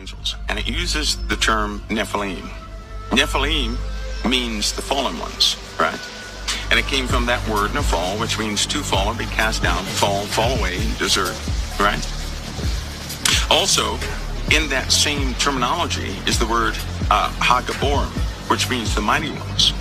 angels, and it uses the term Nephilim. Nephilim means the fallen ones, right? And it came from that word nephal, which means to fall or be cast down, fall away, desert, right? Also, in that same terminology is the word Hagaborim, which means the mighty ones,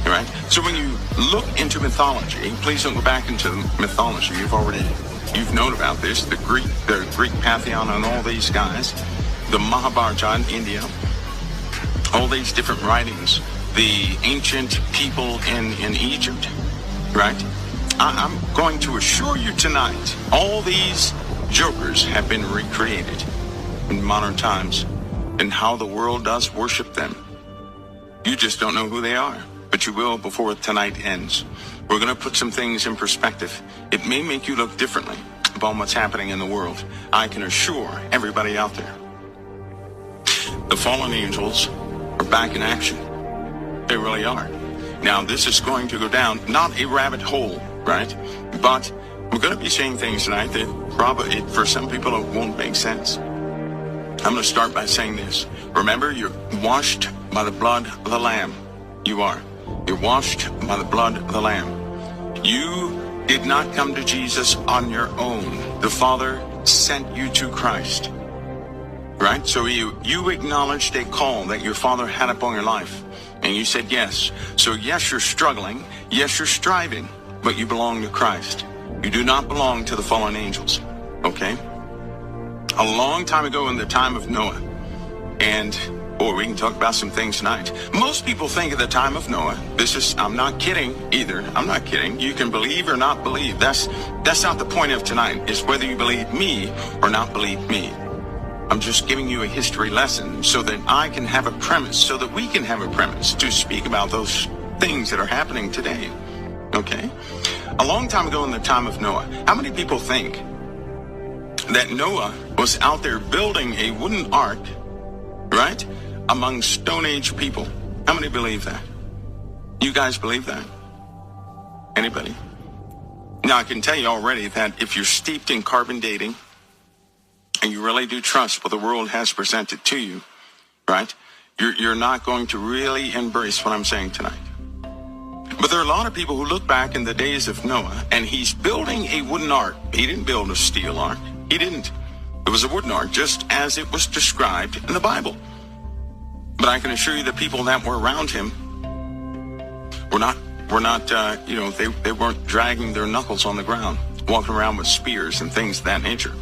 right? So when you look into mythology, please don't go back into mythology. You've known about this, the Greek pantheon and all these guys, the Mahabharata in India, all these different writings, the ancient people in Egypt, right? I'm going to assure you tonight, all these jokers have been recreated in modern times, and how the world does worship them. You just don't know who they are, but you will before tonight ends. We're going to put some things in perspective. It may make you look differently about what's happening in the world. I can assure everybody out there, the fallen angels are back in action. They really are. Now, this is going to go down, not a rabbit hole, right? But we're going to be saying things tonight that probably, for some people, it won't make sense. I'm going to start by saying this. Remember, you're washed by the blood of the Lamb. You are. You're washed by the blood of the Lamb. You did not come to Jesus on your own. The Father sent you to Christ. Right? So you acknowledged a call that your Father had upon your life. And you said yes. So yes, you're struggling. Yes, you're striving. But you belong to Christ. You do not belong to the fallen angels. Okay? A long time ago in the time of Noah. And, we can talk about some things tonight. Most people think of the time of Noah. I'm not kidding either. I'm not kidding. You can believe or not believe. That's not the point of tonight, is whether you believe me or not believe me. I'm just giving you a history lesson so that I can have a premise, so that we can have a premise to speak about those things that are happening today. Okay? A long time ago in the time of Noah, how many people think that Noah was out there building a wooden ark, right, among Stone Age people? How many believe that? You guys believe that? Anybody? Now, I can tell you already that if you're steeped in carbon dating, and you really do trust what the world has presented to you, right, you're not going to really embrace what I'm saying tonight. But there are a lot of people who look back in the days of Noah, and he's building a wooden ark. He didn't build a steel ark. He didn't. It was a wooden ark, just as it was described in the Bible. But I can assure you the people that were around him were not, they weren't dragging their knuckles on the ground, walking around with spears and things of that nature.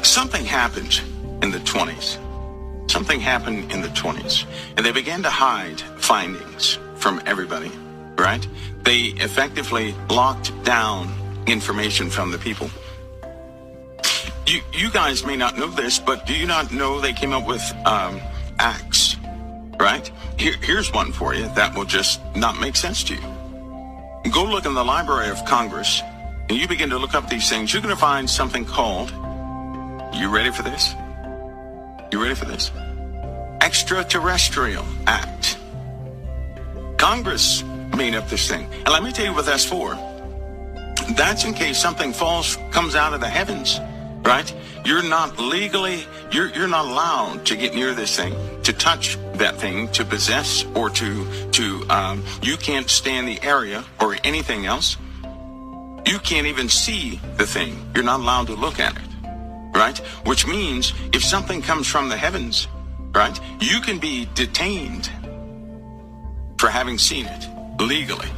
Something happened in the 20s. Something happened in the 20s. And they began to hide findings from everybody, right? They effectively locked down information from the people. You guys may not know this, but do you not know they came up with acts, right? Here's one for you that will just not make sense to you. Go look in the Library of Congress, and you begin to look up these things. You're going to find something called, you ready for this? You ready for this? Extraterrestrial Act. Congress made up this thing. And let me tell you what that's for. That's in case something comes out of the heavens, right? You're not legally, you're not allowed to get near this thing, to touch that thing, to possess, or you can't stay in the area or anything else. You can't even see the thing. You're not allowed to look at it, right? Which means if something comes from the heavens, right, you can be detained for having seen it legally.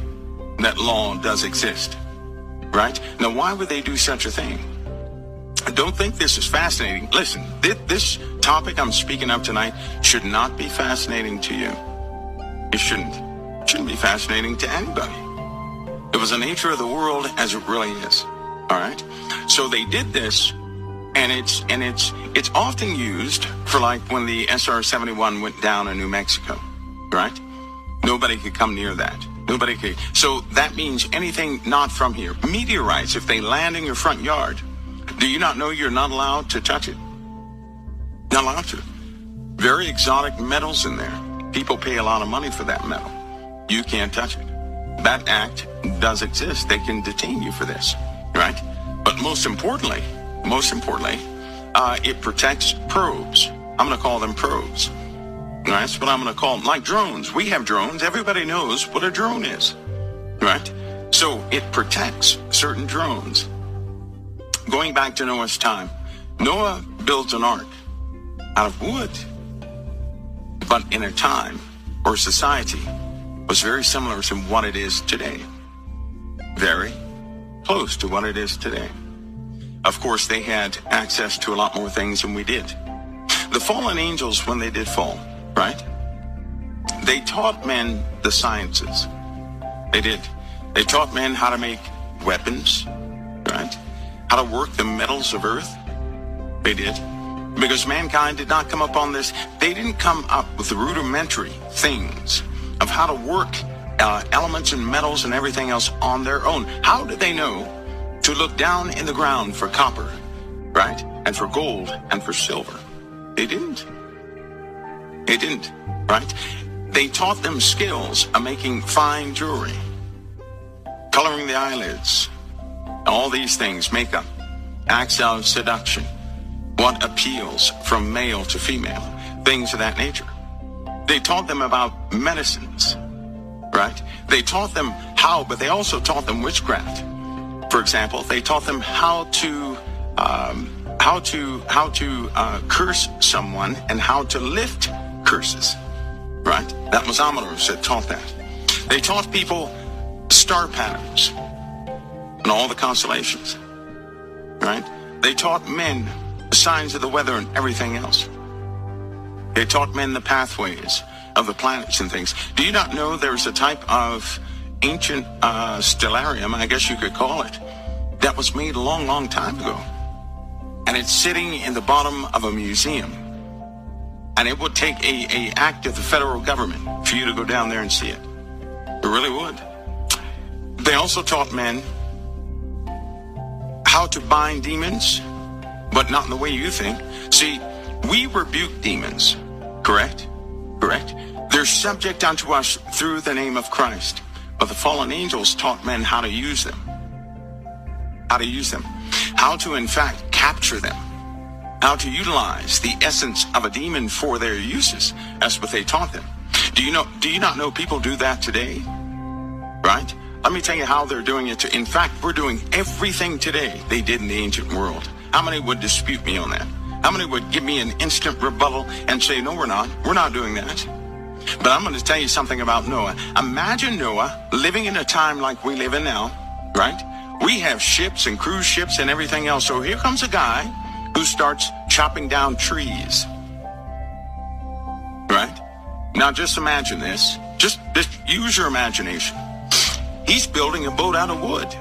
That law does exist, right? Now, why would they do such a thing? I don't think this is fascinating. Listen, this topic I'm speaking of tonight should not be fascinating to you. It shouldn't be fascinating to anybody. It was the nature of the world as it really is. All right. So they did this, and it's often used for, like, when the SR-71 went down in New Mexico, right? Nobody could come near that. Nobody could. So that means anything not from here. Meteorites, if they land in your front yard, do you not know you're not allowed to touch it? Not allowed to. Very exotic metals in there. People pay a lot of money for that metal. You can't touch it. That act does exist. They can detain you for this, right? But most importantly, most importantly, it protects probes. I'm going to call them probes. That's what I'm going to call them. Like drones. We have drones. Everybody knows what a drone is. Right? So it protects certain drones. Going back to Noah's time, Noah builds an ark out of wood. But in a time or society was very similar to what it is today. Very close to what it is today. Of course, they had access to a lot more things than we did. The fallen angels, when they did fall, right? They taught men the sciences. They did. They taught men how to make weapons, right? How to work the metals of earth. They did. Because mankind did not come up on this. They didn't come up with the rudimentary things of how to work elements and metals and everything else on their own. How did they know to look down in the ground for copper, right? And for gold and for silver? They didn't. They didn't, right? They taught them skills of making fine jewelry, coloring the eyelids, all these things, makeup, acts of seduction, what appeals from male to female, things of that nature. They taught them about medicines, right? They taught them how, but they also taught them witchcraft. For example, they taught them how to curse someone and how to lift curses, right? That was Amaros that taught that. They taught people star patterns and all the constellations, right? They taught men the signs of the weather and everything else. They taught men the pathways of the planets and things. Do you not know there's a type of ancient stellarium, I guess you could call it, that was made a long, long time ago? And it's sitting in the bottom of a museum. And it would take a act of the federal government for you to go down there and see it. It really would. They also taught men how to bind demons, but not in the way you think. See, we rebuke demons, correct? Correct? They're subject unto us through the name of Christ. But the fallen angels taught men how to use them. How to use them. How to, in fact, capture them. How to utilize the essence of a demon for their uses. That's what they taught them. Do you not know people do that today? Right? Let me tell you how they're doing it. In fact, we're doing everything today they did in the ancient world. How many would dispute me on that? How many would give me an instant rebuttal and say, no, we're not. We're not doing that. But I'm going to tell you something about Noah. Imagine Noah living in a time like we live in now, right? We have ships and cruise ships and everything else. So here comes a guy who starts chopping down trees, right? Now just imagine this. Just use your imagination. He's building a boat out of wood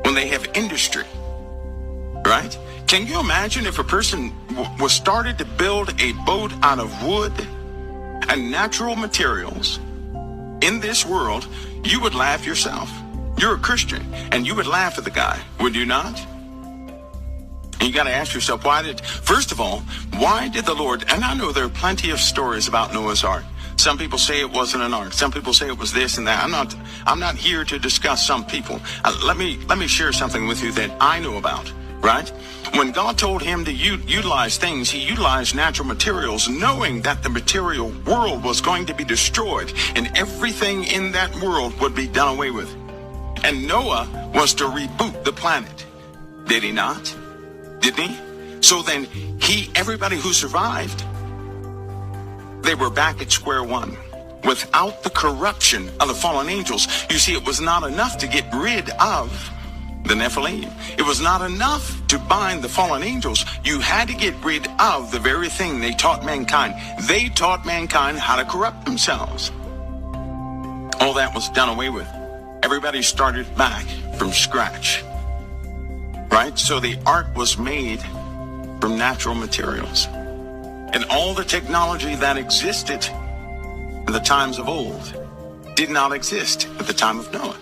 when they have industry, right? Can you imagine if a person was started to build a boat out of wood and natural materials in this world? You would laugh yourself. You're a Christian and you would laugh at the guy, would you not? And you got to ask yourself, first of all, why did the Lord, and I know there are plenty of stories about Noah's Ark. Some people say it wasn't an ark. Some people say it was this and that. I'm not here to discuss some people. Let me share something with you that I know about, right? When God told him to utilize things, he utilized natural materials, knowing that the material world was going to be destroyed and everything in that world would be done away with. And Noah was to reboot the planet. Did he not? Didn't he? So then everybody who survived, they were back at square one without the corruption of the fallen angels. You see, it was not enough to get rid of the Nephilim. It was not enough to bind the fallen angels. You had to get rid of the very thing they taught mankind. They taught mankind how to corrupt themselves. All that was done away with. Everybody started back from scratch, right? So the ark was made from natural materials. And all the technology that existed in the times of old did not exist at the time of Noah.